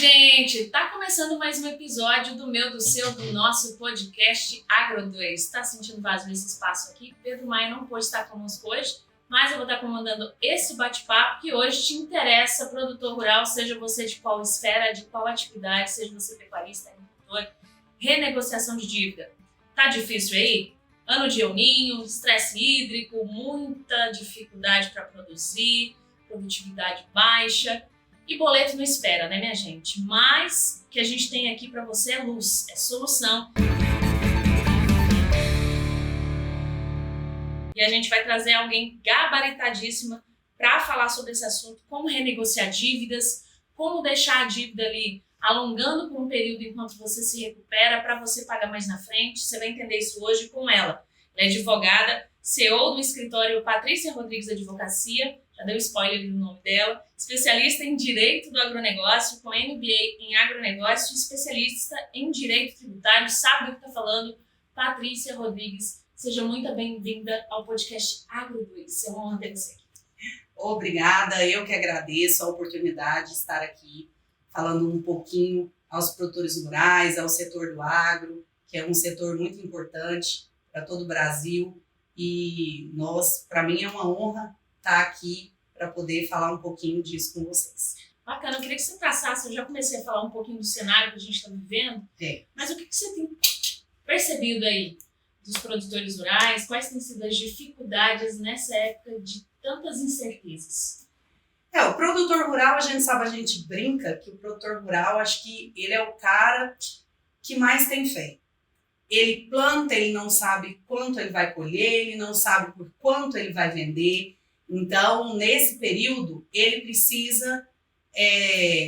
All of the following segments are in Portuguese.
gente! Tá começando mais um episódio do meu, do seu, do nosso podcast Agro 2. Tá sentindo vazio esse espaço aqui? Pedro Maia não pôde estar conosco hoje, mas eu vou estar comandando esse bate-papo que hoje te interessa, produtor rural, seja você de qual esfera, de qual atividade, seja você pecuarista, agricultor, renegociação de dívida. Tá difícil aí? Ano de El Niño, estresse hídrico, muita dificuldade para produzir, produtividade baixa. E boleto não espera, né, minha gente? Mas o que a gente tem aqui para você é luz, é solução. E a gente vai trazer alguém gabaritadíssima para falar sobre esse assunto, como renegociar dívidas, como deixar a dívida ali alongando por um período enquanto você se recupera para você pagar mais na frente. Você vai entender isso hoje com ela. Ela é advogada, CEO do escritório Patrícia Rodrigues Advocacia, já deu spoiler do nome dela, especialista em Direito do Agronegócio, com MBA em Agronegócio e especialista em Direito Tributário, sabe do que está falando, Patrícia Rodrigues. Seja muito bem-vinda ao podcast Agro 2. É uma honra ter você aqui. Obrigada, eu que agradeço a oportunidade de estar aqui falando um pouquinho aos produtores rurais, ao setor do agro, que é um setor muito importante para todo o Brasil. E para mim é uma honra estar aqui para poder falar um pouquinho disso com vocês. Bacana, eu queria que você traçasse, eu já comecei a falar um pouquinho do cenário que a gente está vivendo, mas o que você tem percebido aí dos produtores rurais? Quais têm sido as dificuldades nessa época de tantas incertezas? O produtor rural, a gente brinca que o produtor rural, acho que ele é o cara que mais tem fé. Ele planta, ele não sabe quanto ele vai colher, ele não sabe por quanto ele vai vender. Então, nesse período, ele precisa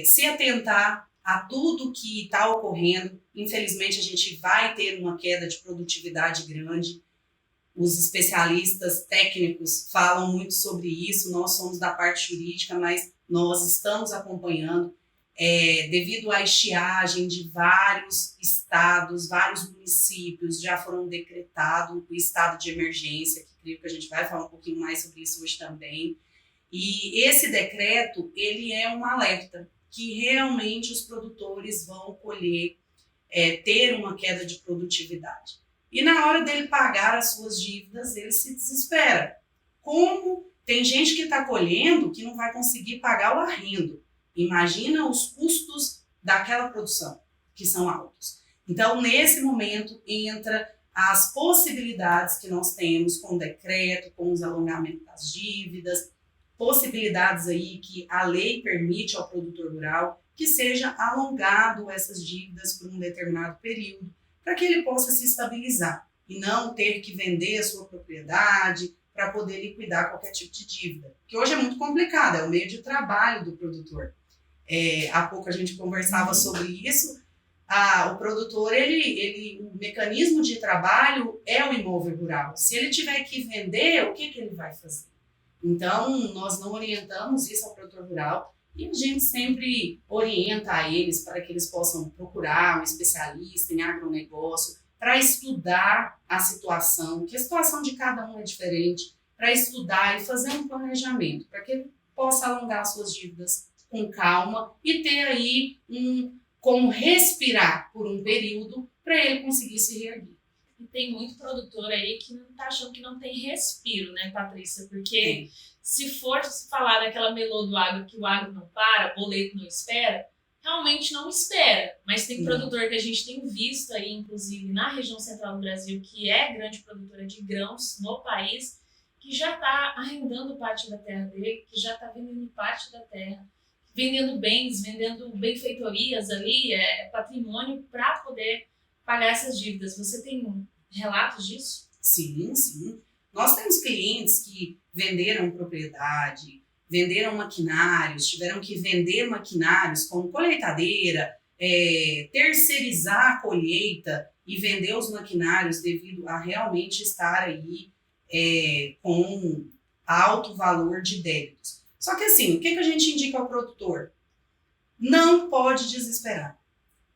se atentar a tudo que está ocorrendo. Infelizmente, a gente vai ter uma queda de produtividade grande. Os especialistas técnicos falam muito sobre isso. Nós somos da parte jurídica, mas nós estamos acompanhando. Devido à estiagem de vários estados, vários municípios já foram decretados o estado de emergência, que creio que a gente vai falar um pouquinho mais sobre isso hoje também. E esse decreto, ele é um alerta que realmente os produtores vão colher, ter uma queda de produtividade. E na hora dele pagar as suas dívidas, ele se desespera. Como tem gente que está colhendo que não vai conseguir pagar o arriendo. Imagina os custos daquela produção, que são altos. Então, nesse momento, entra as possibilidades que nós temos com o decreto, com os alongamentos das dívidas, possibilidades aí que a lei permite ao produtor rural que seja alongado essas dívidas por um determinado período, para que ele possa se estabilizar e não ter que vender a sua propriedade para poder liquidar qualquer tipo de dívida, que hoje é muito complicado, é o meio de trabalho do produtor. Há pouco a gente conversava sobre isso. O produtor, o mecanismo de trabalho é o imóvel rural. Se ele tiver que vender, o que ele vai fazer? Então, nós não orientamos isso ao produtor rural e a gente sempre orienta a eles para que eles possam procurar um especialista em agronegócio para estudar a situação, que a situação de cada um é diferente, para estudar e fazer um planejamento, para que ele possa alongar suas dívidas com calma e ter aí como respirar por um período para ele conseguir se reerguer. E tem muito produtor aí que não está achando que não tem respiro, né, Patrícia? Porque se for se falar daquela melô do agro, que o agro não para, boleto não espera, realmente não espera. Mas tem produtor que a gente tem visto aí, inclusive na região central do Brasil, que é grande produtora de grãos no país, que já está arrendando parte da terra dele, que já está vendendo parte da terra, vendendo bens, vendendo benfeitorias ali, patrimônio para poder pagar essas dívidas. Você tem relatos disso? Sim, sim. Nós temos clientes que venderam propriedade, venderam maquinários, tiveram que vender maquinários como colheitadeira, terceirizar a colheita e vender os maquinários devido a realmente estar aí com alto valor de débitos. Só que assim, o que a gente indica ao produtor? Não pode desesperar.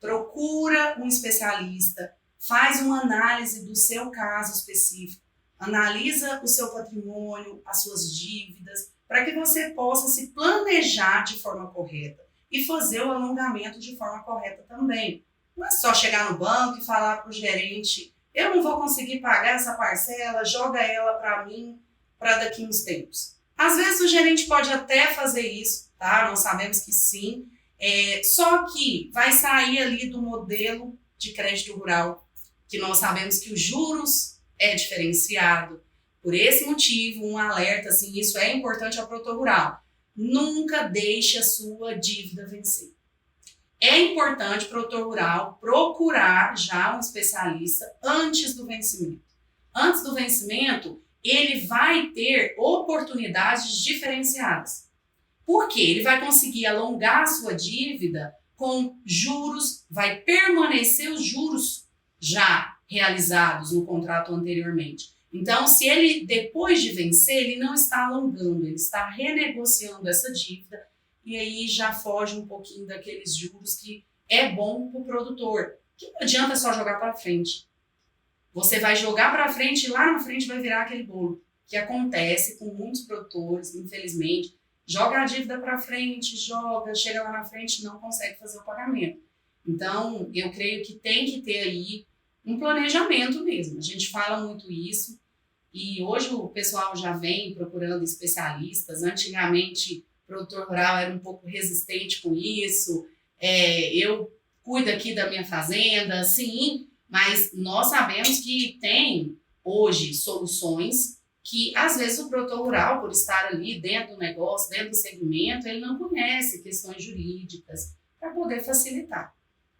Procura um especialista, faz uma análise do seu caso específico, analisa o seu patrimônio, as suas dívidas, para que você possa se planejar de forma correta. e fazer o alongamento de forma correta também. Não é só chegar no banco e falar para o gerente, eu não vou conseguir pagar essa parcela, joga ela para mim para daqui uns tempos. Às vezes o gerente pode até fazer isso, tá? Nós sabemos que sim, só que vai sair ali do modelo de crédito rural, que nós sabemos que os juros é diferenciado. Por esse motivo, um alerta, assim, isso é importante ao produtor rural. Nunca deixe a sua dívida vencer. É importante o produtor rural procurar já um especialista antes do vencimento. Antes do vencimento, ele vai ter oportunidades diferenciadas. Por quê? Ele vai conseguir alongar a sua dívida com juros, vai permanecer os juros já realizados no contrato anteriormente. Então, se ele, depois de vencer, ele não está alongando, ele está renegociando essa dívida e aí já foge um pouquinho daqueles juros que é bom para o produtor. Que não adianta só jogar para frente. Você vai jogar para frente e lá na frente vai virar aquele bolo, que acontece com muitos produtores, infelizmente. Joga a dívida para frente, chega lá na frente e não consegue fazer o pagamento. Então, eu creio que tem que ter aí um planejamento mesmo. A gente fala muito isso e hoje o pessoal já vem procurando especialistas. Antigamente, o produtor rural era um pouco resistente com isso. Eu cuido aqui da minha fazenda, sim, mas nós sabemos que tem hoje soluções que às vezes o produtor rural, por estar ali dentro do negócio, dentro do segmento, ele não conhece questões jurídicas para poder facilitar.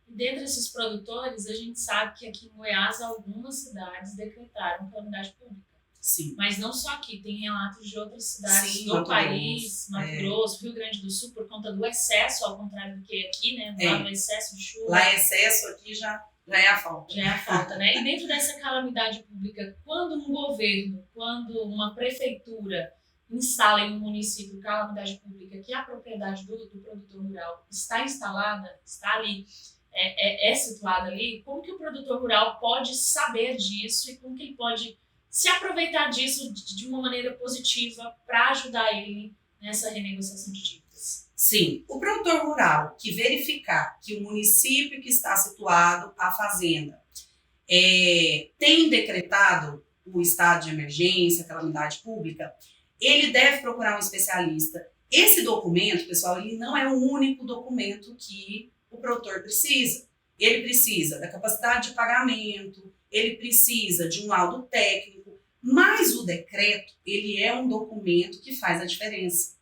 Dentre esses produtores, a gente sabe que aqui em Goiás algumas cidades decretaram calamidade pública. Sim. Mas não só aqui, tem relatos de outras cidades Sim, do país, Mato Grosso, Rio Grande do Sul, por conta do excesso, ao contrário do que aqui, né? Lá no excesso de chuva. Lá é excesso, aqui já é a falta. Já é a falta, né? E dentro dessa calamidade pública, quando um governo, quando uma prefeitura instala em um município calamidade pública, que a propriedade do produtor rural está instalada, está ali, é situada ali, como que o produtor rural pode saber disso e como que ele pode se aproveitar disso de uma maneira positiva para ajudar ele nessa renegociação de dívidas? Sim, o produtor rural que verificar que o município que está situado, a fazenda, tem decretado o estado de emergência, calamidade pública, ele deve procurar um especialista. Esse documento, pessoal, ele não é o único documento que o produtor precisa. Ele precisa da capacidade de pagamento, ele precisa de um laudo técnico, mas o decreto, ele é um documento que faz a diferença.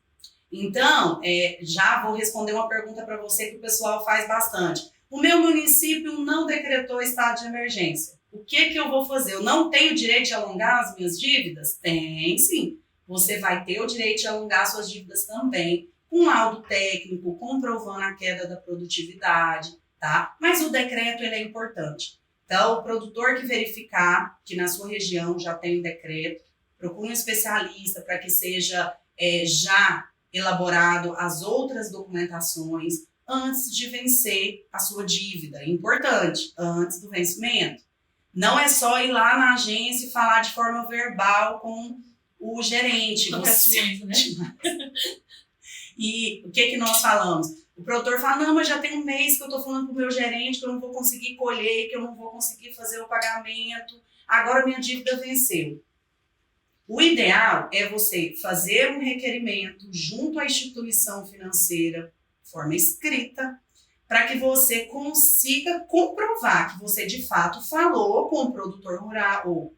Então, já vou responder uma pergunta para você que o pessoal faz bastante. O meu município não decretou estado de emergência. O que eu vou fazer? Eu não tenho direito de alongar as minhas dívidas? Tem, sim. Você vai ter o direito de alongar suas dívidas também, com laudo técnico, comprovando a queda da produtividade, tá? Mas o decreto, ele é importante. Então, o produtor que verificar que na sua região já tem um decreto, procure um especialista para que seja já elaborado as outras documentações antes de vencer a sua dívida. É importante, antes do vencimento. Não é só ir lá na agência e falar de forma verbal com o gerente. E o que nós falamos? O produtor fala, não, mas já tem um mês que eu estou falando para o meu gerente que eu não vou conseguir colher, que eu não vou conseguir fazer o pagamento, agora minha dívida venceu. O ideal é você fazer um requerimento junto à instituição financeira, de forma escrita, para que você consiga comprovar que você de fato falou com o produtor rural,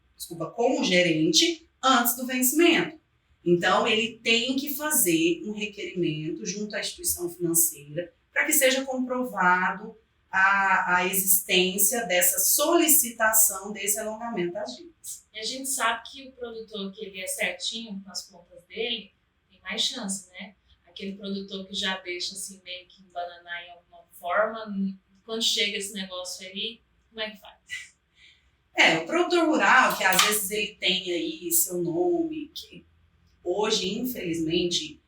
com o gerente, antes do vencimento. Então, ele tem que fazer um requerimento junto à instituição financeira para que seja comprovado a existência dessa solicitação desse alongamento das dívidas. E a gente sabe que o produtor que ele é certinho com as contas dele tem mais chance, né? Aquele produtor que já deixa assim meio que embananar em alguma forma, quando chega esse negócio aí, como é que faz? O produtor rural, que às vezes ele tem aí seu nome, que hoje, infelizmente,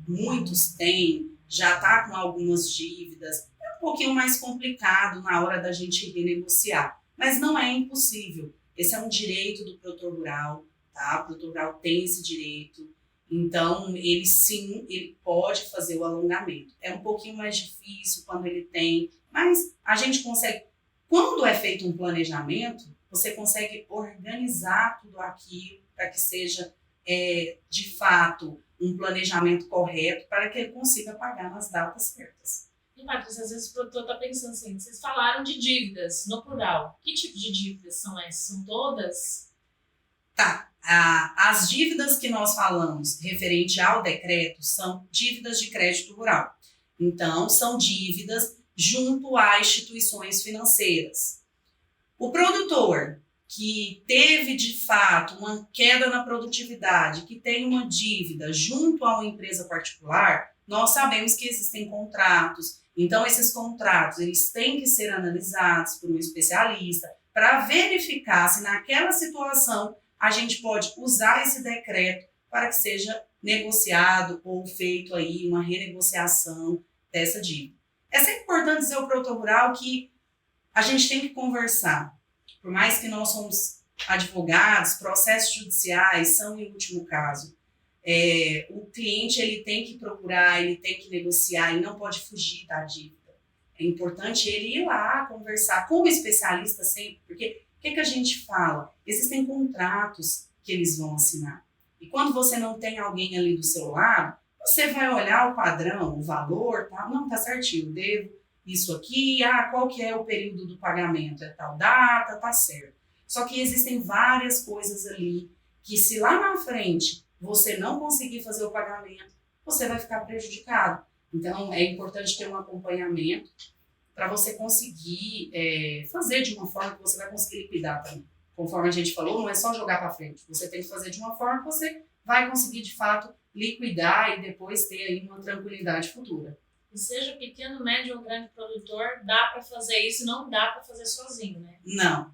muitos têm, já está com algumas dívidas, é um pouquinho mais complicado na hora da gente renegociar, mas não é impossível. Esse é um direito do produtor rural, tá? O produtor rural tem esse direito. Então, ele sim, ele pode fazer o alongamento. É um pouquinho mais difícil quando ele tem, mas a gente consegue. Quando é feito um planejamento, você consegue organizar tudo aquilo para que seja, de fato, um planejamento correto para que ele consiga pagar nas datas certas. E, Patrícia, às vezes o produtor está pensando assim, vocês falaram de dívidas, no plural. Que tipo de dívidas são essas? São todas? Tá. As dívidas que nós falamos referente ao decreto são dívidas de crédito rural. Então, são dívidas junto a instituições financeiras. O produtor que teve, de fato, uma queda na produtividade, que tem uma dívida junto a uma empresa particular, nós sabemos que existem contratos. Então, esses contratos eles têm que ser analisados por um especialista para verificar se naquela situação a gente pode usar esse decreto para que seja negociado ou feito aí uma renegociação dessa dívida. É sempre importante dizer ao produtor rural que a gente tem que conversar. Por mais que nós somos advogados, processos judiciais são em último caso. O cliente ele tem que procurar, ele tem que negociar e não pode fugir da dívida. É importante ele ir lá conversar com o especialista sempre, porque o que a gente fala? Existem contratos que eles vão assinar. E quando você não tem alguém ali do seu lado, você vai olhar o padrão, o valor, tá? Não, tá certinho, devo isso aqui, qual que é o período do pagamento? É tal data, tá certo. Só que existem várias coisas ali que se lá na frente você não conseguir fazer o pagamento, você vai ficar prejudicado. Então, é importante ter um acompanhamento para você conseguir fazer de uma forma que você vai conseguir liquidar também. Conforme a gente falou, não é só jogar para frente. Você tem que fazer de uma forma que você vai conseguir, de fato, liquidar e depois ter aí uma tranquilidade futura. E seja pequeno, médio ou grande produtor, dá para fazer isso, não dá para fazer sozinho, né? Não.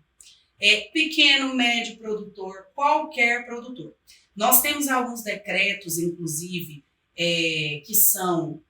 É pequeno, médio produtor, qualquer produtor. Nós temos alguns decretos, inclusive, que são...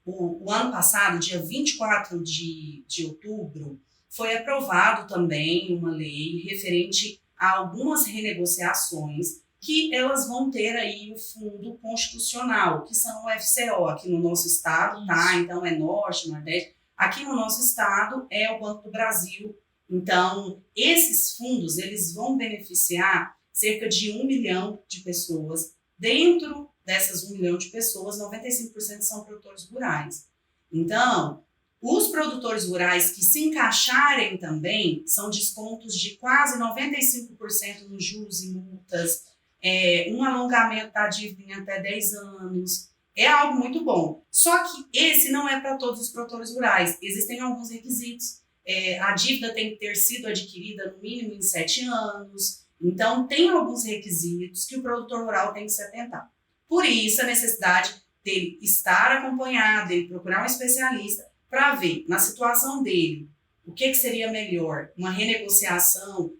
O ano passado, dia 24 de outubro, foi aprovado também uma lei referente a algumas renegociações que elas vão ter aí o fundo constitucional, que são o FCO aqui no nosso estado, tá? Então é Norte, Nordeste. Aqui no nosso estado é o Banco do Brasil. Então, esses fundos, eles vão beneficiar cerca de 1 milhão de pessoas. Dentro dessas 1 milhão de pessoas, 95% são produtores rurais. Então, os produtores rurais que se encaixarem também são descontos de quase 95% nos juros e multas, um alongamento da dívida em até 10 anos. É algo muito bom. Só que esse não é para todos os produtores rurais. Existem alguns requisitos. A dívida tem que ter sido adquirida no mínimo em 7 anos. Então, tem alguns requisitos que o produtor rural tem que se atentar. Por isso, a necessidade dele estar acompanhado, dele procurar um especialista para ver, na situação dele, o que seria melhor, uma renegociação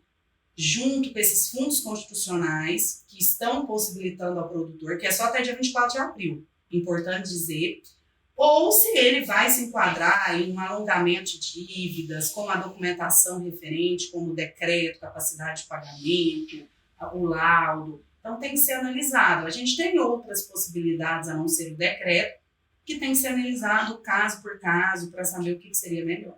junto com esses fundos constitucionais que estão possibilitando ao produtor, que é só até dia 24 de abril, importante dizer, ou se ele vai se enquadrar em um alongamento de dívidas, com a documentação referente, como o decreto, capacidade de pagamento, o laudo. Então, tem que ser analisado. A gente tem outras possibilidades, a não ser o decreto, que tem que ser analisado caso por caso, para saber o que seria melhor.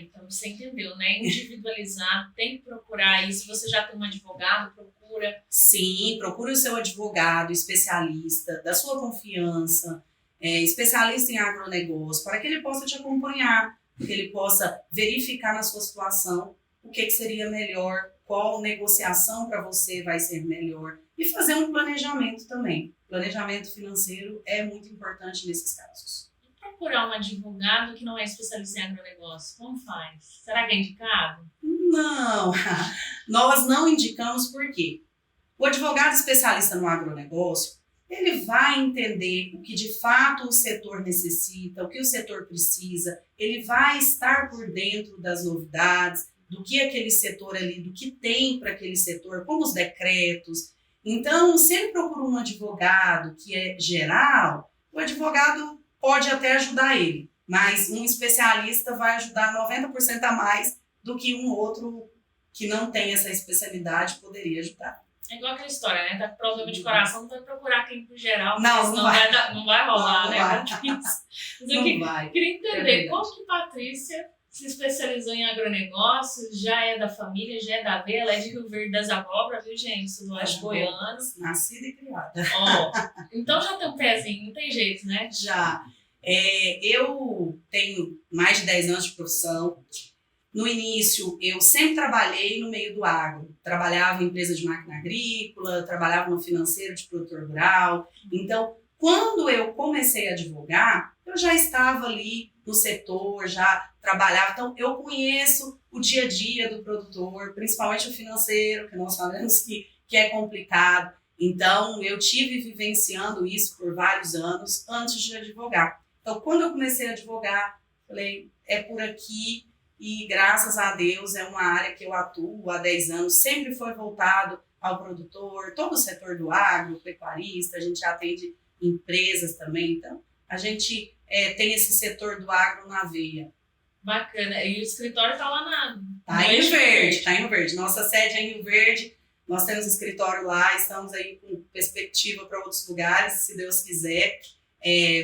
Então você entendeu, né? Individualizado, tem que procurar aí. Se você já tem um advogado, procura. Sim, procure o seu advogado, especialista, da sua confiança, especialista em agronegócio, para que ele possa te acompanhar, que ele possa verificar na sua situação o que seria melhor, qual negociação para você vai ser melhor e fazer um planejamento também. Planejamento financeiro é muito importante nesses casos. E procurar um advogado que não é especialista em agronegócio, como faz? Será que é indicado? Não, nós não indicamos por quê? O advogado especialista no agronegócio, ele vai entender o que de fato o setor necessita, o que o setor precisa, ele vai estar por dentro das novidades, do que aquele setor ali, do que tem para aquele setor, como os decretos. Então, se ele procura um advogado que é geral, o advogado pode até ajudar ele, mas um especialista vai ajudar 90% a mais do que um outro que não tem essa especialidade poderia ajudar. É igual aquela história, né? Tá com problema de coração, não vai procurar clínico geral, Não, senão não vai rolar, né, Patrícia? Mas eu queria entender como que Patrícia se especializou em agronegócios, já é da família, já é da veia, ela é de Rio Verde das Abóboras, viu, gente? Sudoeste goiano. Nascida e criada. Ó, então já tem um pezinho, não tem jeito, né? Já. Eu tenho mais de 10 anos de profissão. No início, eu sempre trabalhei no meio do agro. Trabalhava em empresa de máquina agrícola, trabalhava no financeiro de produtor rural. Então, quando eu comecei a advogar, eu já estava ali no setor, já trabalhava. Então, eu conheço o dia a dia do produtor, principalmente o financeiro, que nós sabemos que é complicado. Então, eu tive vivenciando isso por vários anos antes de advogar. Então, quando eu comecei a advogar, falei, é por aqui. E graças a Deus é uma área que eu atuo há 10 anos, sempre foi voltado ao produtor, todo o setor do agro, pecuarista, a gente atende empresas também, então a gente tem esse setor do agro na veia. Bacana, e o escritório está lá Tá em Rio Verde, está em Rio Verde, nossa sede é em Rio Verde, nós temos escritório lá, estamos aí com perspectiva para outros lugares, se Deus quiser,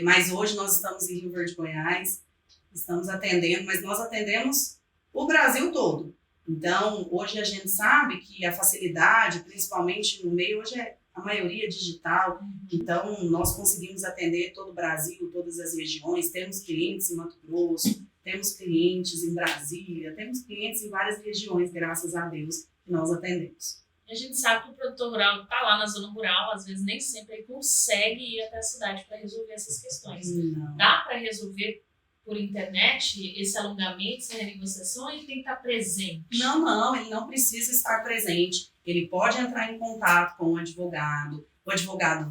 mas hoje nós estamos em Rio Verde, Goiás. Estamos atendendo, mas nós atendemos o Brasil todo. Então, hoje a gente sabe que a facilidade, principalmente no meio, hoje a maioria digital. Então, nós conseguimos atender todo o Brasil, todas as regiões. Temos clientes em Mato Grosso, temos clientes em Brasília, temos clientes em várias regiões, graças a Deus, que nós atendemos. A gente sabe que o produtor rural está lá na zona rural, às vezes nem sempre ele consegue ir até a cidade para resolver essas questões. Não. Dá para resolver por internet esse alongamento, essa renegociação, ele tem que estar presente? Não, ele não precisa estar presente. Ele pode entrar em contato com o advogado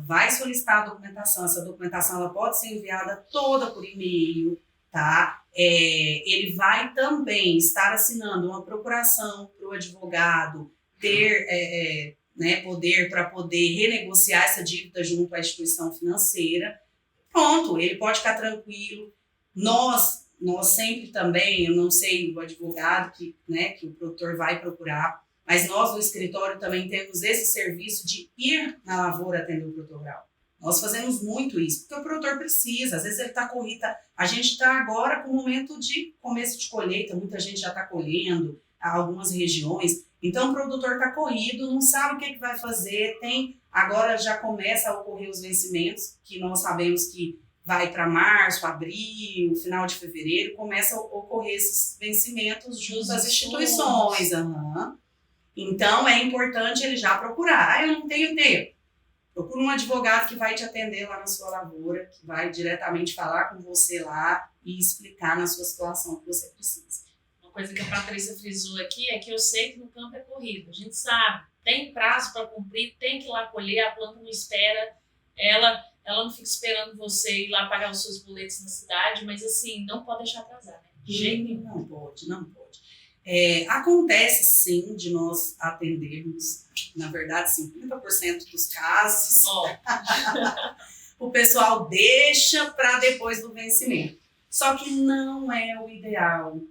vai solicitar a documentação, essa documentação ela pode ser enviada toda por e-mail, tá? Ele vai também estar assinando uma procuração para o advogado ter poder para poder renegociar essa dívida junto à instituição financeira. Pronto, ele pode ficar tranquilo. Nós sempre também, eu não sei o advogado que o produtor vai procurar, mas nós no escritório também temos esse serviço de ir na lavoura atender o produtor rural. Nós fazemos muito isso, porque o produtor precisa, às vezes ele está corrido, a gente está agora com o momento de começo de colheita, muita gente já está colhendo, algumas regiões, então o produtor está corrido, não sabe o que vai fazer, agora já começa a ocorrer os vencimentos, que nós sabemos que vai para março, abril, final de fevereiro, começa a ocorrer esses vencimentos junto às instituições. Então, é importante ele já procurar. Eu não tenho tempo. Procura um advogado que vai te atender lá na sua lavoura, que vai diretamente falar com você lá e explicar na sua situação que você precisa. Uma coisa que a Patrícia frisou aqui é que eu sei que no campo é corrido. A gente sabe, tem prazo para cumprir, tem que ir lá colher, a planta não espera, ela não fica esperando você ir lá pagar os seus boletos na cidade, mas assim, não pode deixar atrasar, né? De jeito nenhum. Não pode. Acontece sim de nós atendermos, na verdade, 50% dos casos, o pessoal deixa para depois do vencimento. Só que não é o ideal.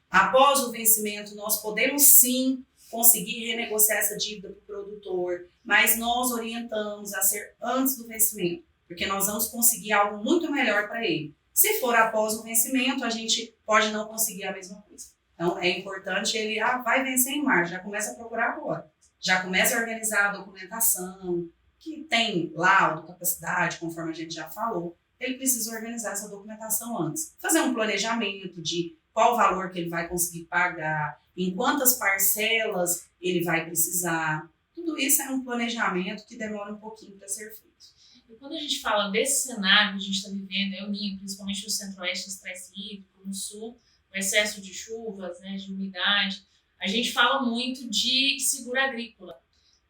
Após o vencimento, nós podemos sim conseguir renegociar essa dívida para o produtor, mas nós orientamos a ser antes do vencimento, porque nós vamos conseguir algo muito melhor para ele. Se for após o vencimento, a gente pode não conseguir a mesma coisa. Então, é importante ele, vai vencer em março, já começa a procurar agora. Já começa a organizar a documentação, que tem laudo, capacidade, conforme a gente já falou. Ele precisa organizar essa documentação antes. Fazer um planejamento de qual o valor que ele vai conseguir pagar, em quantas parcelas ele vai precisar. Tudo isso é um planejamento que demora um pouquinho para ser feito. E quando a gente fala desse cenário que a gente está vivendo, principalmente no centro-oeste, estresse hídrico, no sul, o excesso de chuvas, né, de umidade, a gente fala muito de seguro agrícola,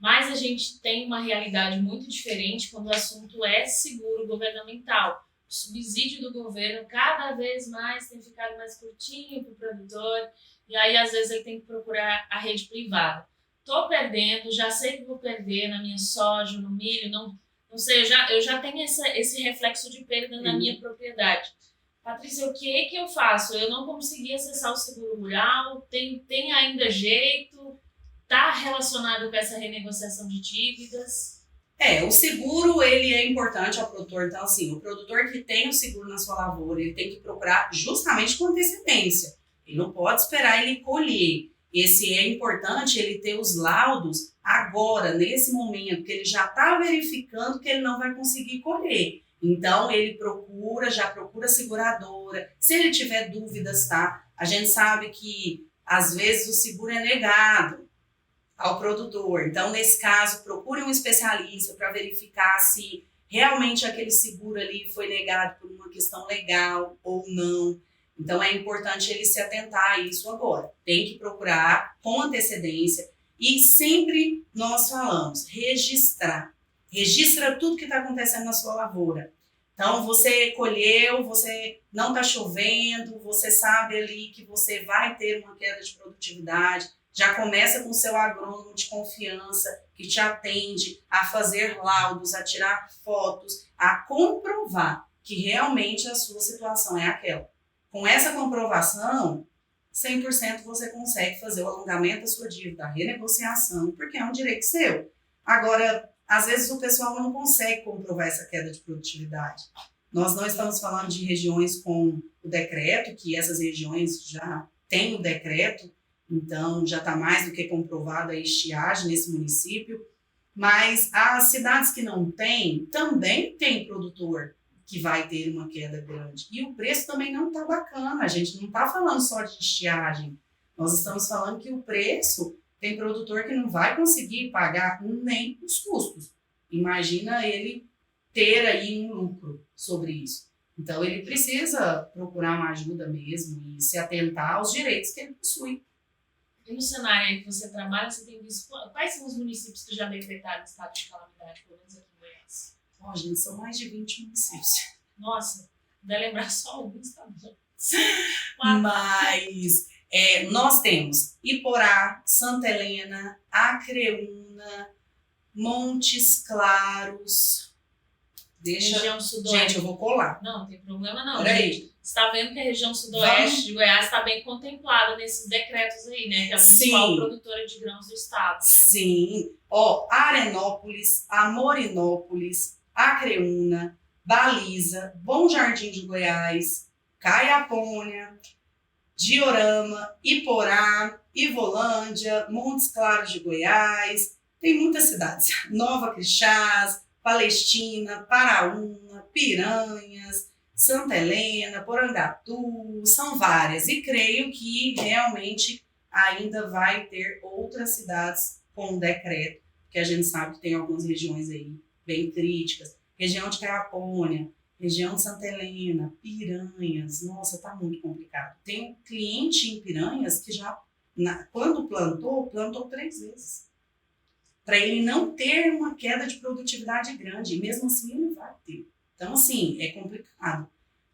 mas a gente tem uma realidade muito diferente quando o assunto é seguro governamental. O subsídio do governo cada vez mais tem ficado mais curtinho para o produtor, e aí às vezes ele tem que procurar a rede privada. Estou perdendo, já sei que vou perder na minha soja, no milho, não sei, eu já tenho esse reflexo de perda na minha propriedade. Patrícia, o que eu faço? Eu não consegui acessar o seguro rural, tem ainda jeito, está relacionado com essa renegociação de dívidas? O seguro, ele é importante ao produtor. Então, assim, o produtor que tem o seguro na sua lavoura, ele tem que procurar justamente com antecedência. Ele não pode esperar ele colher. Esse é importante ele ter os laudos agora, nesse momento, que ele já está verificando que ele não vai conseguir colher. Então, ele já procura a seguradora. Se ele tiver dúvidas, tá? A gente sabe que, às vezes, o seguro é negado ao produtor. Então, nesse caso, procure um especialista para verificar se realmente aquele seguro ali foi negado por uma questão legal ou não. Então, é importante ele se atentar a isso agora. Tem que procurar com antecedência e sempre nós falamos, registrar. Registra tudo que está acontecendo na sua lavoura. Então, você colheu, você não está chovendo, você sabe ali que você vai ter uma queda de produtividade. Já começa com o seu agrônomo de confiança, que te atende a fazer laudos, a tirar fotos, a comprovar que realmente a sua situação é aquela. Com essa comprovação, 100% você consegue fazer o alongamento da sua dívida, a renegociação, porque é um direito seu. Agora, às vezes o pessoal não consegue comprovar essa queda de produtividade. Nós não estamos falando de regiões com o decreto, que essas regiões já têm o decreto, então já está mais do que comprovada a estiagem nesse município, mas as cidades que não têm, também tem produtor que vai ter uma queda grande. E o preço também não está bacana, a gente não está falando só de estiagem, nós estamos falando que o preço, tem produtor que não vai conseguir pagar nem os custos. Imagina ele ter aí um lucro sobre isso. Então ele precisa procurar uma ajuda mesmo e se atentar aos direitos que ele possui. E no cenário aí que você trabalha, você tem visto quais são os municípios que já decretaram estado de calamidade, pelo menos aqui em Goiás? Gente, são mais de 20 municípios. Nossa, dá lembrar só alguns, tá bom. Mas nós temos Iporá, Santa Helena, Acreúna, Montes Claros. Região sudoeste. Gente, eu vou colar. Não tem problema não, Peraí. gente. Você está vendo que a região sudoeste de Goiás está bem contemplada nesses decretos aí, né? Que é a principal produtora de grãos do estado, né? Sim. Arenópolis, Amorinópolis, Acreúna, Baliza, Bom Jardim de Goiás, Caiapônia, Diorama, Iporá, Ivolândia, Montes Claros de Goiás, tem muitas cidades. Nova Crixás, Palestina, Paraúna, Piranhas, Santa Helena, Porangatu, são várias. E creio que realmente ainda vai ter outras cidades com decreto, que a gente sabe que tem algumas regiões aí bem críticas. Região de Caiapônia, região de Santa Helena, Piranhas, nossa, tá muito complicado. Tem um cliente em Piranhas que já, quando plantou 3 vezes. Para ele não ter uma queda de produtividade grande, e mesmo assim ele vai ter. Então, assim, é complicado.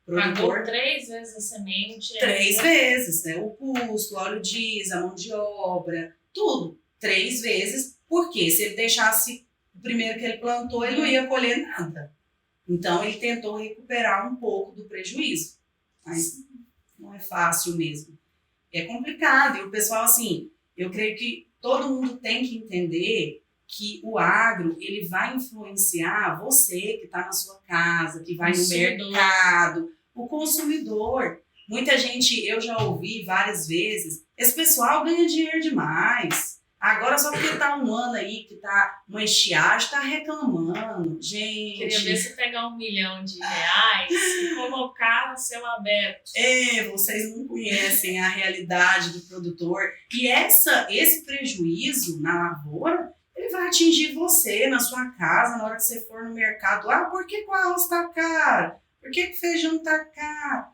Pagou 3 vezes a semente. 3 vezes, né? O custo, o óleo diesel, a mão de obra, tudo. 3 vezes, porque se ele deixasse o primeiro que ele plantou, ele não ia colher nada. Então, ele tentou recuperar um pouco do prejuízo. Mas não é fácil mesmo. É complicado. E o pessoal, assim, eu creio que todo mundo tem que entender que o agro, ele vai influenciar você que está na sua casa, que vai no mercado, o consumidor. Muita gente, eu já ouvi várias vezes, esse pessoal ganha dinheiro demais. Agora, só porque tá um ano aí, que tá uma estiagem, tá reclamando. Gente... Queria ver você pegar R$1 milhão e colocar no céu aberto. Vocês não conhecem a realidade do produtor. E esse prejuízo na lavoura, ele vai atingir você, na sua casa, na hora que você for no mercado. Por que o arroz tá caro? Por que o feijão tá caro?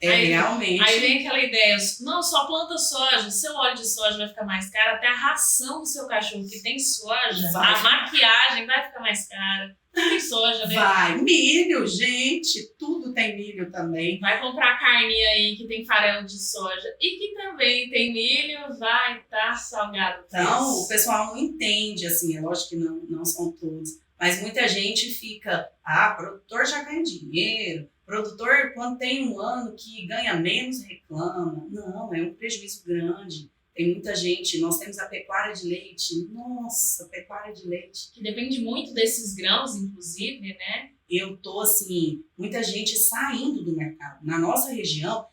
Realmente. Aí vem aquela ideia, não, só planta soja, seu óleo de soja vai ficar mais caro, até a ração do seu cachorro que tem soja, a maquiagem vai ficar mais cara. Tem soja, né? Vai, milho, gente, tudo tem milho também. Vai comprar carne aí que tem farelo de soja e que também tem milho, vai estar salgado. Então, o pessoal não entende, assim, é lógico que não são todos, mas muita gente fica, produtor já ganha dinheiro, produtor, quando tem um ano que ganha menos, reclama. Não, é um prejuízo grande. Tem muita gente, nós temos a pecuária de leite, nossa, pecuária de leite. Que depende muito desses grãos, inclusive, né? Eu tô assim, muita gente saindo do mercado. Na nossa região,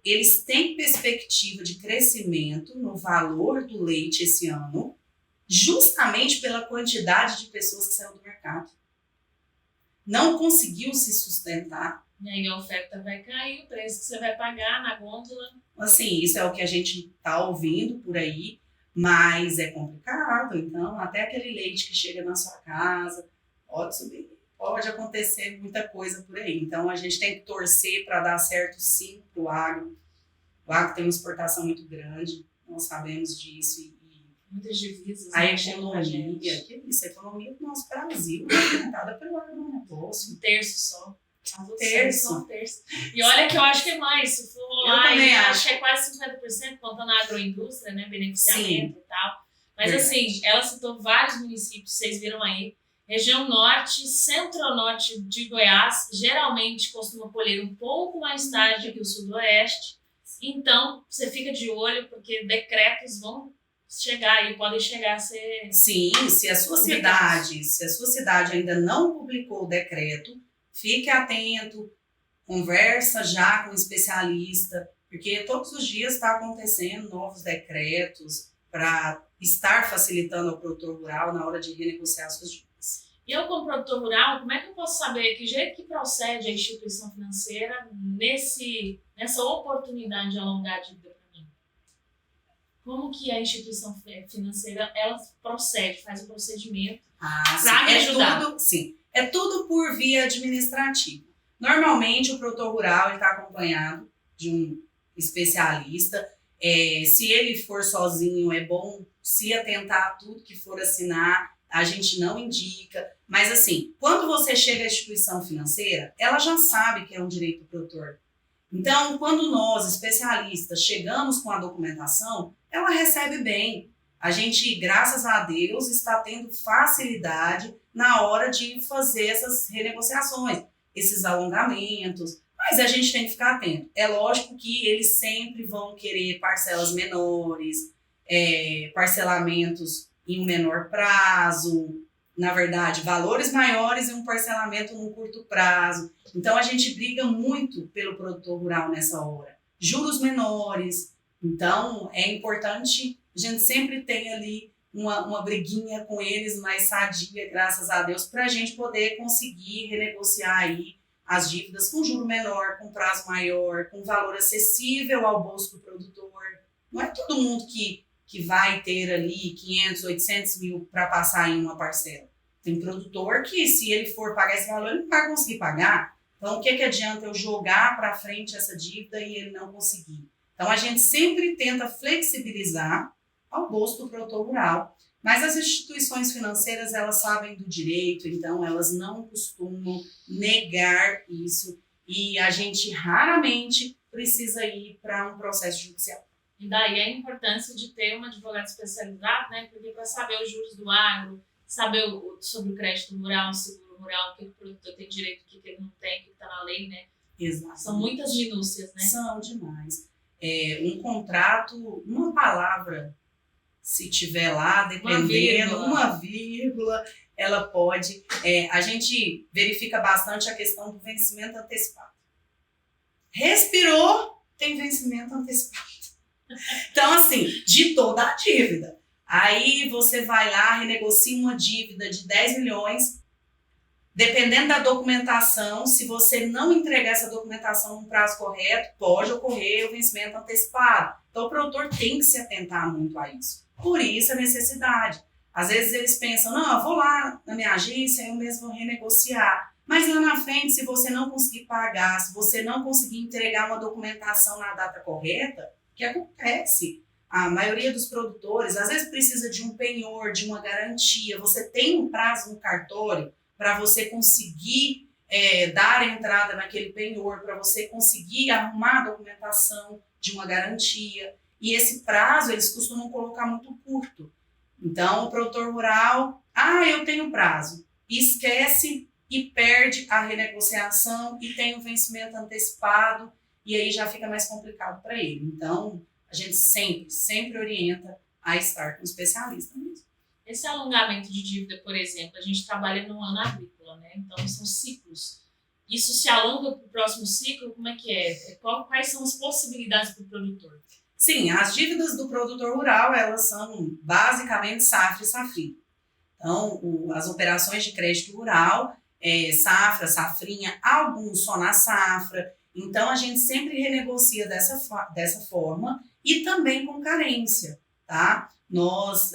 eles têm perspectiva de crescimento no valor do leite esse ano, justamente pela quantidade de pessoas que saíram do mercado. Não conseguiu se sustentar. E aí a oferta vai cair, o preço que você vai pagar na gôndola. Assim, isso é o que a gente está ouvindo por aí, mas é complicado. Então, até aquele leite que chega na sua casa pode subir, pode acontecer muita coisa por aí. Então, a gente tem que torcer para dar certo, sim, para o agro. O agro tem uma exportação muito grande, nós sabemos disso. Muitas divisas. A economia, que isso, a economia do nosso Brasil é alimentada pelo agronegócio. Um terço só. Terço. E olha que eu acho que é mais, se for lá, acho que é quase 50% contando a agroindústria, né, beneficiamento e tal. Mas assim, ela citou vários municípios, vocês viram aí, região norte, centro-norte de Goiás, geralmente costuma colher um pouco mais tarde que o sudoeste, então você fica de olho porque decretos vão chegar aí, podem chegar a ser... Sim, se a sua cidade ainda não publicou o decreto, fique atento, conversa já com o especialista, porque todos os dias está acontecendo novos decretos para estar facilitando ao produtor rural na hora de renegociar suas dívidas. E eu, como produtor rural, como é que eu posso saber que jeito que procede a instituição financeira nessa oportunidade de alongar a dívida para mim? Como que a instituição financeira ela procede, faz o procedimento para me ajudar? É tudo por via administrativa. Normalmente, o produtor rural está acompanhado de um especialista. Se ele for sozinho, é bom se atentar a tudo que for assinar. A gente não indica. Mas, assim, quando você chega à instituição financeira, ela já sabe que é um direito do produtor. Então, quando nós, especialistas, chegamos com a documentação, ela recebe bem. A gente, graças a Deus, está tendo facilidade na hora de fazer essas renegociações, esses alongamentos, mas a gente tem que ficar atento. É lógico que eles sempre vão querer parcelas menores, parcelamentos em um menor prazo, na verdade, valores maiores e um parcelamento num curto prazo. Então, a gente briga muito pelo produtor rural nessa hora. Juros menores. Então, é importante, a gente sempre tem ali uma briguinha com eles mais sadia, graças a Deus, para a gente poder conseguir renegociar aí as dívidas com juro menor, com prazo maior, com valor acessível ao bolso do produtor. Não é todo mundo que vai ter ali 500, 800 mil para passar em uma parcela. Tem produtor que, se ele for pagar esse valor, ele não vai conseguir pagar. Então, o que adianta eu jogar para frente essa dívida e ele não conseguir? Então, a gente sempre tenta flexibilizar ao bolso do produtor rural. Mas as instituições financeiras, elas sabem do direito, então elas não costumam negar isso. E a gente raramente precisa ir para um processo judicial. E daí a importância de ter um advogado especializado, né? Porque para saber os juros do agro, saber sobre o crédito rural, seguro rural, o que o produtor tem direito, o que ele não tem, o que está na lei, né? Exato. São muitas minúcias, né? São demais. Um contrato, uma palavra, se tiver lá, dependendo, uma vírgula, ela pode... a gente verifica bastante a questão do vencimento antecipado. Respirou, tem vencimento antecipado. Então, assim, de toda a dívida. Aí você vai lá, renegocia uma dívida de 10 milhões, dependendo da documentação, se você não entregar essa documentação no prazo correto, pode ocorrer o vencimento antecipado. Então, o produtor tem que se atentar muito a isso. Por isso a necessidade. Às vezes eles pensam, não, eu vou lá na minha agência, eu mesmo vou renegociar. Mas lá na frente, se você não conseguir pagar, se você não conseguir entregar uma documentação na data correta, o que acontece? A maioria dos produtores, às vezes precisa de um penhor, de uma garantia. Você tem um prazo no cartório para você conseguir dar entrada naquele penhor, para você conseguir arrumar a documentação de uma garantia. E esse prazo eles costumam colocar muito curto. Então, o produtor rural, eu tenho prazo, esquece e perde a renegociação e tem o vencimento antecipado, e aí já fica mais complicado para ele. Então, a gente sempre orienta a estar com um especialista mesmo. Esse alongamento de dívida, por exemplo, a gente trabalha no ano agrícola, né? Então são ciclos. Isso se alonga para o próximo ciclo? Como é que é? Quais são as possibilidades para o produtor? Sim, as dívidas do produtor rural, elas são basicamente safra e safrinha. Então, as operações de crédito rural, safra, safrinha, alguns só na safra. Então, a gente sempre renegocia dessa forma e também com carência, tá? Nós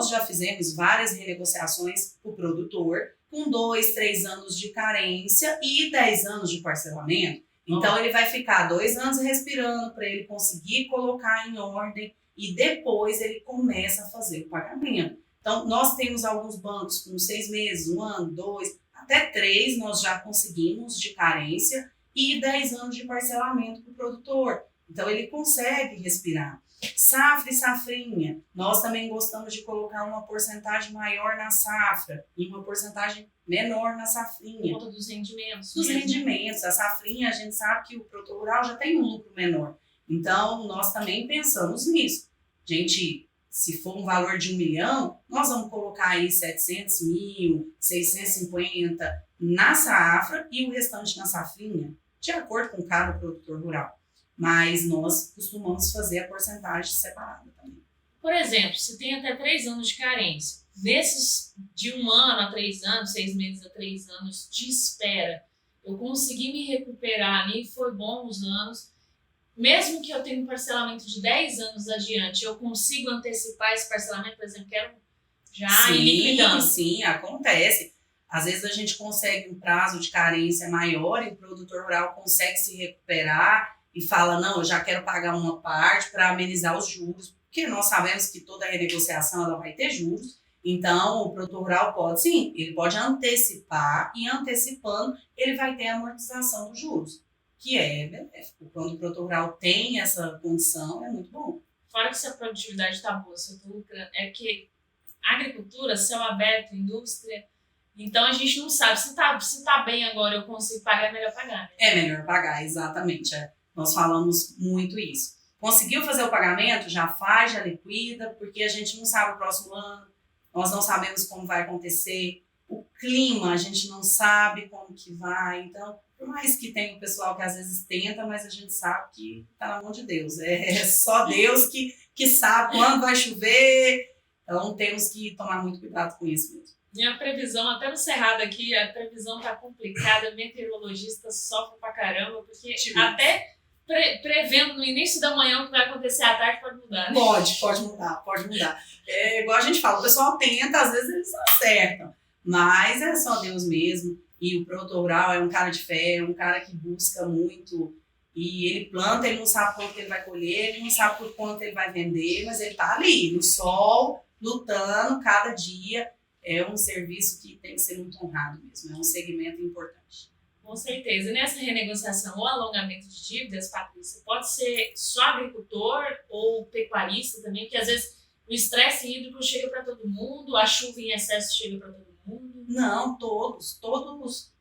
já fizemos várias renegociações para o produtor com 2, 3 anos de carência e 10 anos de parcelamento. Então, ele vai ficar 2 anos respirando para ele conseguir colocar em ordem e depois ele começa a fazer o pagamento. Então, nós temos alguns bancos com 6 meses, 1 ano, 2, até 3 nós já conseguimos de carência e 10 anos de parcelamento para o produtor. Então, ele consegue respirar. Safra e safrinha, nós também gostamos de colocar uma porcentagem maior na safra e uma porcentagem menor na safrinha. Por conta dos rendimentos. Dos rendimentos. A safrinha, a gente sabe que o produtor rural já tem um lucro menor. Então, nós também pensamos nisso. Gente, se for um valor de 1 milhão, nós vamos colocar aí 700 mil, 650 na safra e o restante na safrinha, de acordo com cada produtor rural. Mas nós costumamos fazer a porcentagem separada também. Por exemplo, se tem até 3 anos de carência, desses de 1 ano a 3 anos, 6 meses a 3 anos de espera, eu consegui me recuperar ali, foi bom os anos. Mesmo que eu tenha um parcelamento de 10 anos adiante, eu consigo antecipar esse parcelamento, por exemplo, quero já ir liquidando. Sim, acontece. Às vezes a gente consegue um prazo de carência maior e o produtor rural consegue se recuperar e fala, não, eu já quero pagar uma parte para amenizar os juros, porque nós sabemos que toda renegociação ela vai ter juros, então o produtor rural pode, sim, ele pode antecipar e antecipando ele vai ter a amortização dos juros, que é benéfico. Quando o produtor rural tem essa condição, é muito bom. Fora que se a produtividade está boa, se eu estou lucrando, é que agricultura, céu aberto, indústria, então a gente não sabe, se tá bem agora eu consigo pagar, é melhor pagar. Né? É melhor pagar, exatamente, Nós falamos muito isso. Conseguiu fazer o pagamento? Já faz, já liquida, porque a gente não sabe o próximo ano, nós não sabemos como vai acontecer, o clima a gente não sabe como que vai, então, por mais que tenha o pessoal que às vezes tenta, mas a gente sabe que tá na mão de Deus, é só Deus que sabe quando vai chover, então temos que tomar muito cuidado com isso mesmo. Minha previsão, até no Cerrado aqui, a previsão tá complicada, meteorologista sofre pra caramba, porque até prevendo no início da manhã o que vai acontecer à tarde pode mudar, né? Pode mudar. É igual a gente fala, o pessoal tenta, às vezes eles acertam, mas é só Deus mesmo. E o produtor rural é um cara de fé, é um cara que busca muito. E ele planta, ele não sabe quanto ele vai colher, ele não sabe por quanto ele vai vender, mas ele tá ali, no sol, lutando cada dia. É um serviço que tem que ser muito honrado mesmo, é um segmento importante. Com certeza. E nessa renegociação ou alongamento de dívidas, Patrícia, pode ser só agricultor ou pecuarista também, porque às vezes o estresse hídrico chega para todo mundo, a chuva em excesso chega para todo mundo. Não, todos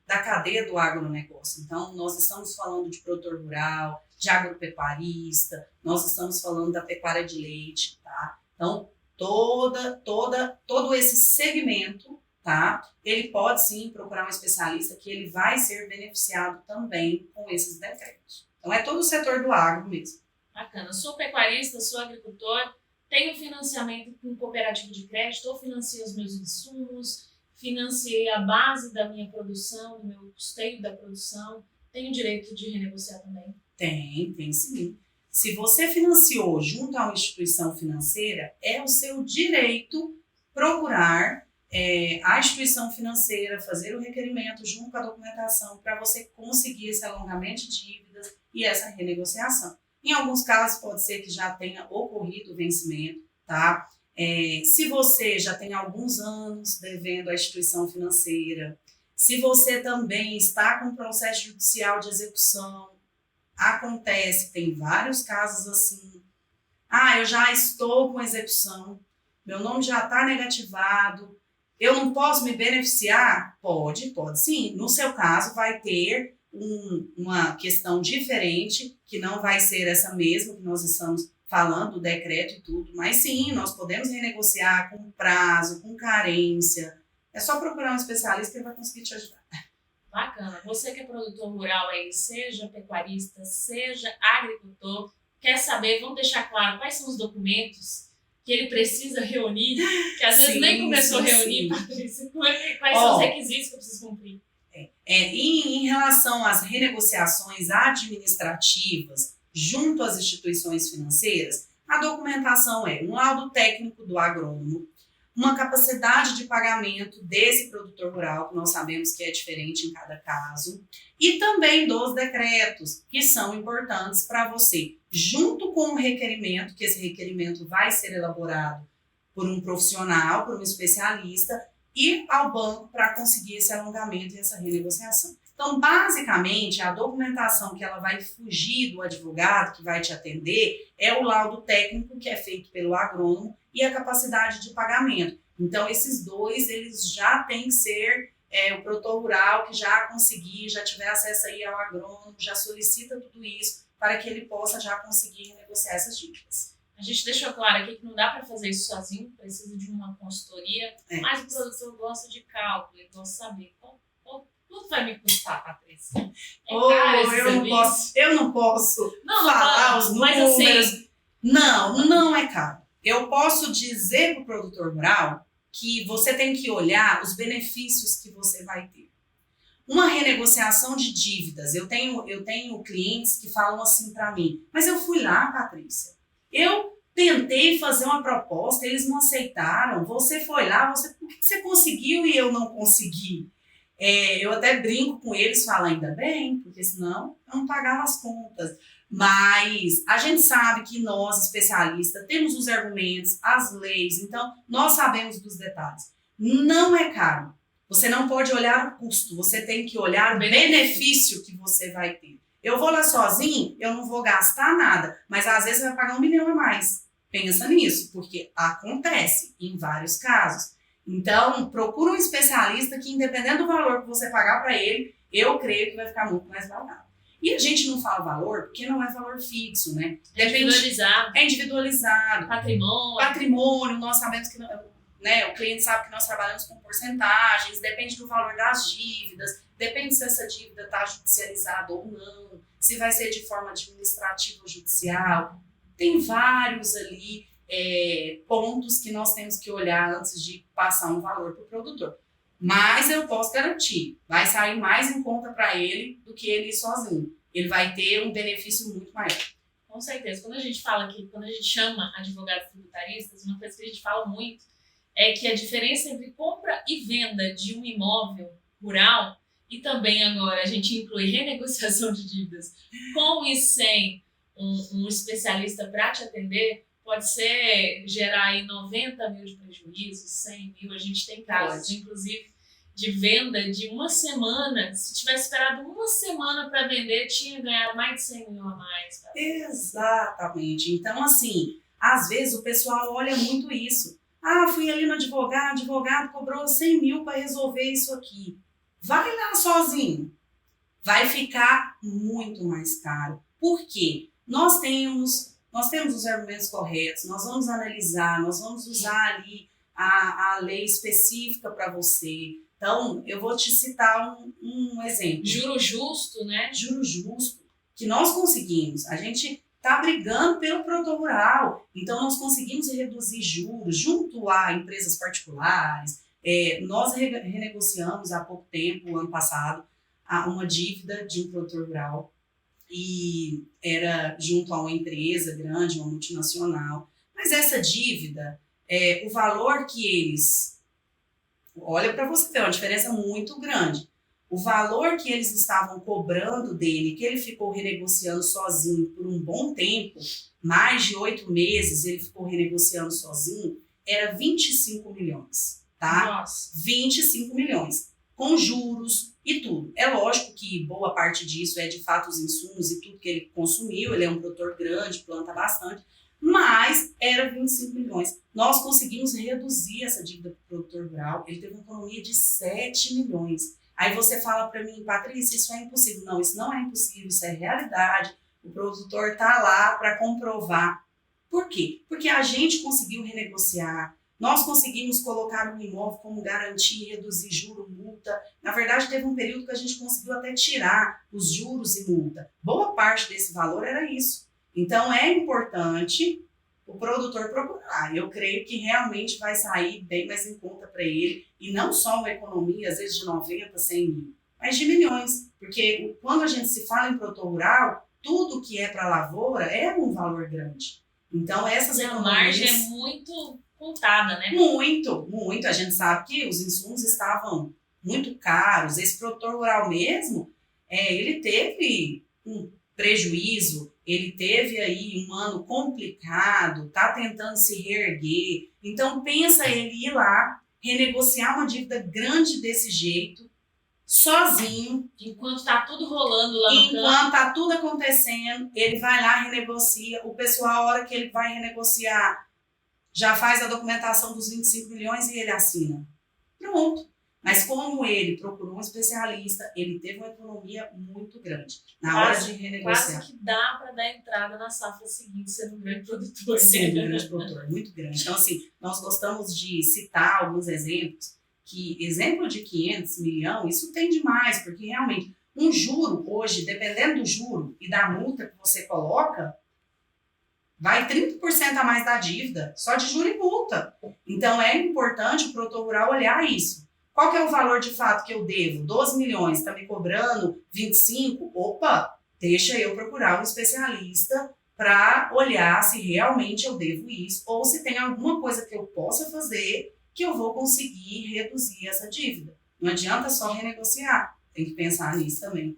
da cadeia do agronegócio. Então, nós estamos falando de produtor rural, de agropecuarista, nós estamos falando da pecuária de leite, tá? Então, todo esse segmento, tá? Ele pode sim procurar um especialista que ele vai ser beneficiado também com esses decretos. Então é todo o setor do agro mesmo. Bacana. Sou pecuarista, sou agricultor, tenho financiamento com cooperativa de crédito, ou financiei os meus insumos, financiei a base da minha produção, do meu custeio da produção. Tenho direito de renegociar também? Tem sim. Se você financiou junto a uma instituição financeira, é o seu direito procurar a instituição financeira, fazer o requerimento junto com a documentação para você conseguir esse alongamento de dívidas e essa renegociação. Em alguns casos pode ser que já tenha ocorrido o vencimento, tá? Se você já tem alguns anos devendo à instituição financeira, se você também está com processo judicial de execução, acontece, tem vários casos assim. Eu já estou com execução, meu nome já está negativado, eu não posso me beneficiar? Pode sim. No seu caso, vai ter uma questão diferente, que não vai ser essa mesma que nós estamos falando, do decreto e tudo, mas sim, nós podemos renegociar com prazo, com carência. É só procurar um especialista que ele vai conseguir te ajudar. Bacana. Você que é produtor rural aí, seja pecuarista, seja agricultor, quer saber, vamos deixar claro quais são os documentos que ele precisa reunir, que às vezes nem começou a reunir, Patrícia. Quais são os requisitos que eu preciso cumprir? Em relação às renegociações administrativas junto às instituições financeiras, a documentação é um laudo técnico do agrônomo, uma capacidade de pagamento desse produtor rural, que nós sabemos que é diferente em cada caso, e também dos decretos, que são importantes para você, junto com o requerimento, que esse requerimento vai ser elaborado por um profissional, por um especialista, e ao banco para conseguir esse alongamento e essa renegociação. Então, basicamente, a documentação que ela vai fugir do advogado que vai te atender é o laudo técnico, que é feito pelo agrônomo, e a capacidade de pagamento. Então, esses dois, eles já têm que ser o produtor rural que já conseguir, já tiver acesso aí ao agrônomo, já solicita tudo isso para que ele possa já conseguir renegociar essas dívidas. A gente deixou claro aqui que não dá para fazer isso sozinho, precisa de uma consultoria, mas o produtor gosta de cálculo, ele gosta de saber quanto vai me custar, Patrícia. Eu não posso falar os números. Assim, não é caro. Eu posso dizer para o produtor rural que você tem que olhar os benefícios que você vai ter. Uma renegociação de dívidas. Eu tenho clientes que falam assim para mim, mas eu fui lá, Patrícia, eu tentei fazer uma proposta, eles não aceitaram, você foi lá, por que você conseguiu e eu não consegui? Eu até brinco com eles, falo, ainda bem, porque senão eu não pagava as contas. Mas a gente sabe que nós, especialistas, temos os argumentos, as leis, então nós sabemos dos detalhes. Não é caro. Você não pode olhar o custo, você tem que olhar o benefício que você vai ter. Eu vou lá sozinho, eu não vou gastar nada, mas às vezes você vai pagar 1 milhão a mais. Pensa nisso, porque acontece em vários casos. Então, procura um especialista que, independente do valor que você pagar para ele, eu creio que vai ficar muito mais barato. E a gente não fala valor porque não é valor fixo, né? É individualizado. Patrimônio, nós sabemos que, né, o cliente sabe que nós trabalhamos com porcentagens, depende do valor das dívidas, depende se essa dívida está judicializada ou não, se vai ser de forma administrativa ou judicial. Tem vários ali pontos que nós temos que olhar antes de passar um valor para o produtor. Mas eu posso garantir, vai sair mais em conta para ele do que ele ir sozinho. Ele vai ter um benefício muito maior. Com certeza. Quando a gente fala aqui, quando a gente chama advogados tributaristas, uma coisa que a gente fala muito é que a diferença entre compra e venda de um imóvel rural, e também agora a gente inclui renegociação de dívidas com e sem um especialista para te atender, pode gerar aí 90 mil de prejuízo, 100 mil. A gente tem casos, inclusive, de venda de uma semana. Se tivesse esperado uma semana para vender, tinha ganhado mais de 100 mil a mais. Tá? Exatamente. Então, assim, às vezes o pessoal olha muito isso. Ah, fui ali no advogado, o advogado cobrou 100 mil para resolver isso aqui. Vai lá sozinho. Vai ficar muito mais caro. Por quê? Nós temos os argumentos corretos, nós vamos analisar, nós vamos usar ali a lei específica para você. Então, eu vou te citar um exemplo. Juro justo, né? Juro justo, que nós conseguimos. A gente está brigando pelo produtor rural, então nós conseguimos reduzir juros junto a empresas particulares. Nós renegociamos há pouco tempo, ano passado, uma dívida de um produtor rural, e era junto a uma empresa grande, uma multinacional. Mas essa dívida, o valor que eles... Olha para você ver, uma diferença muito grande. O valor que eles estavam cobrando dele, que ele ficou renegociando sozinho por um bom tempo, mais de 8 meses ele ficou renegociando sozinho, era 25 milhões, tá? Nossa. 25 milhões, com juros e tudo. É lógico que boa parte disso é de fato os insumos e tudo que ele consumiu, ele é um produtor grande, planta bastante, mas era 25 milhões. Nós conseguimos reduzir essa dívida para o produtor rural, ele teve uma economia de 7 milhões. Aí você fala para mim, Patrícia, isso é impossível. Não, isso não é impossível, isso é realidade. O produtor está lá para comprovar. Por quê? Porque a gente conseguiu renegociar, nós conseguimos colocar um imóvel como garantia, reduzir juro, multa. Na verdade, teve um período que a gente conseguiu até tirar os juros e multa. Boa parte desse valor era isso. Então, é importante o produtor procurar. Eu creio que realmente vai sair bem mais em conta para ele. E não só uma economia, às vezes de 90, 100 mil, mas de milhões. Porque quando a gente se fala em produtor rural, tudo que é para lavoura é um valor grande. Então, essas economias... A margem é muito contada, né? Muito, muito. A gente sabe que os insumos estavam muito caros. Esse produtor rural mesmo, ele teve um prejuízo, ele teve aí um ano complicado, tá tentando se reerguer. Então, pensa ele ir lá, renegociar uma dívida grande desse jeito, sozinho. Enquanto tá tudo rolando lá no campo. Enquanto tá tudo acontecendo, ele vai lá, renegocia. O pessoal, a hora que ele vai renegociar, já faz a documentação dos 25 milhões e ele assina. Pronto. Mas como ele procurou um especialista, ele teve uma economia muito grande na hora de renegociar. Quase que dá para dar entrada na safra seguinte, sendo um grande produtor. Sendo um grande produtor, muito grande. Então, assim, nós gostamos de citar alguns exemplos, que exemplo de 500 milhões, isso tem demais, porque realmente um juro hoje, dependendo do juro e da multa que você coloca, vai 30% a mais da dívida, só de juro e multa. Então, é importante o produtor rural olhar isso. Qual que é o valor de fato que eu devo? 12 milhões, está me cobrando 25? Opa, deixa eu procurar um especialista para olhar se realmente eu devo isso ou se tem alguma coisa que eu possa fazer que eu vou conseguir reduzir essa dívida. Não adianta só renegociar, tem que pensar nisso também.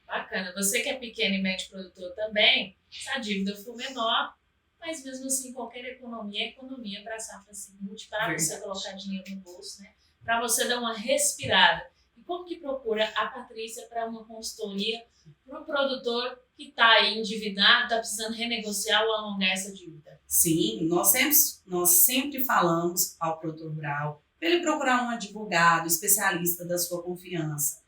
Bacana. Você que é pequeno e médio produtor também, se a dívida for menor, mas mesmo assim qualquer economia é economia para a safra seguinte, para você colocar dinheiro no bolso, né? Para você dar uma respirada. E como que procura a Patrícia para uma consultoria para o produtor que está aí endividado, está precisando renegociar ou alongar essa dívida? Sim, nós sempre falamos ao produtor rural para ele procurar um advogado, especialista da sua confiança.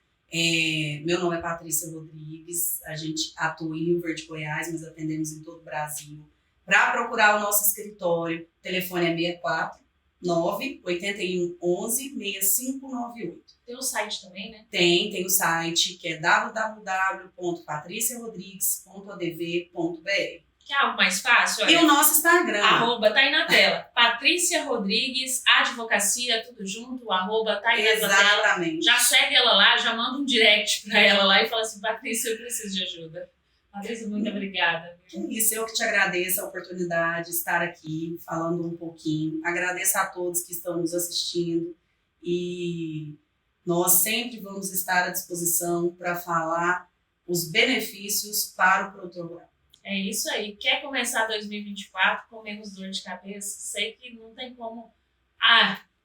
Meu nome é Patrícia Rodrigues, a gente atua em Rio Verde, Goiás, mas atendemos em todo o Brasil. Para procurar o nosso escritório, o telefone é 64 981 11 6598. Tem o site também, né? Tem o site que é www.patriciarodrigues.adv.br. Quer algo mais fácil? Olha, e o nosso Instagram. @ tá aí na tela. Patrícia Rodrigues, advocacia, tudo junto, @ tá aí na tela. Exatamente. Já segue ela lá, já manda um direct para ela lá e fala assim, Patrícia, eu preciso de ajuda. Patrícia, muito obrigada. Isso, eu que te agradeço a oportunidade de estar aqui falando um pouquinho. Agradeço a todos que estão nos assistindo e nós sempre vamos estar à disposição para falar os benefícios para o produtor rural. É isso aí. Quer começar 2024 com menos dor de cabeça? Sei que não tem como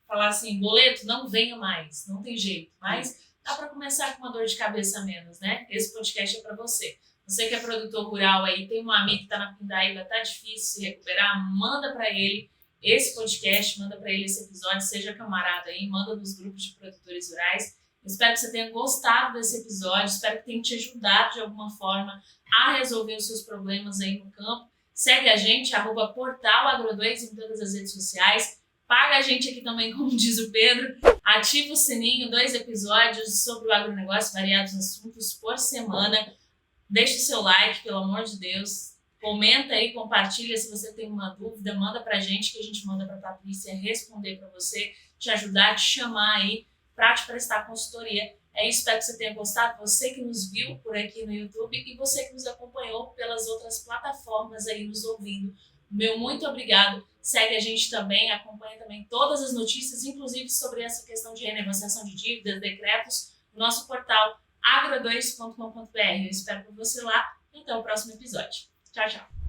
falar assim, boleto, não venha mais, não tem jeito. Mas dá para começar com uma dor de cabeça a menos, né? Esse podcast é para você. Você que é produtor rural aí, tem um amigo que está na pindaíba, está difícil se recuperar, manda para ele esse podcast, manda para ele esse episódio, seja camarada aí, manda nos grupos de produtores rurais. Eu espero que você tenha gostado desse episódio, espero que tenha te ajudado de alguma forma a resolver os seus problemas aí no campo. Segue a gente, @portalagro2 em todas as redes sociais. Paga a gente aqui também, como diz o Pedro. Ativa o sininho, 2 episódios sobre o agronegócio, variados assuntos por semana. Deixe o seu like, pelo amor de Deus. Comenta aí, compartilha se você tem uma dúvida. Manda pra gente, que a gente manda pra Patrícia responder pra você, te ajudar, te chamar aí pra te prestar consultoria. É isso, espero que você tenha gostado. Você que nos viu por aqui no YouTube e você que nos acompanhou pelas outras plataformas aí nos ouvindo. Meu muito obrigado. Segue a gente também, acompanha também todas as notícias, inclusive sobre essa questão de renegociação de dívidas, decretos, no nosso portal agro2.com.br. Eu espero por você lá e até o próximo episódio. Tchau, tchau.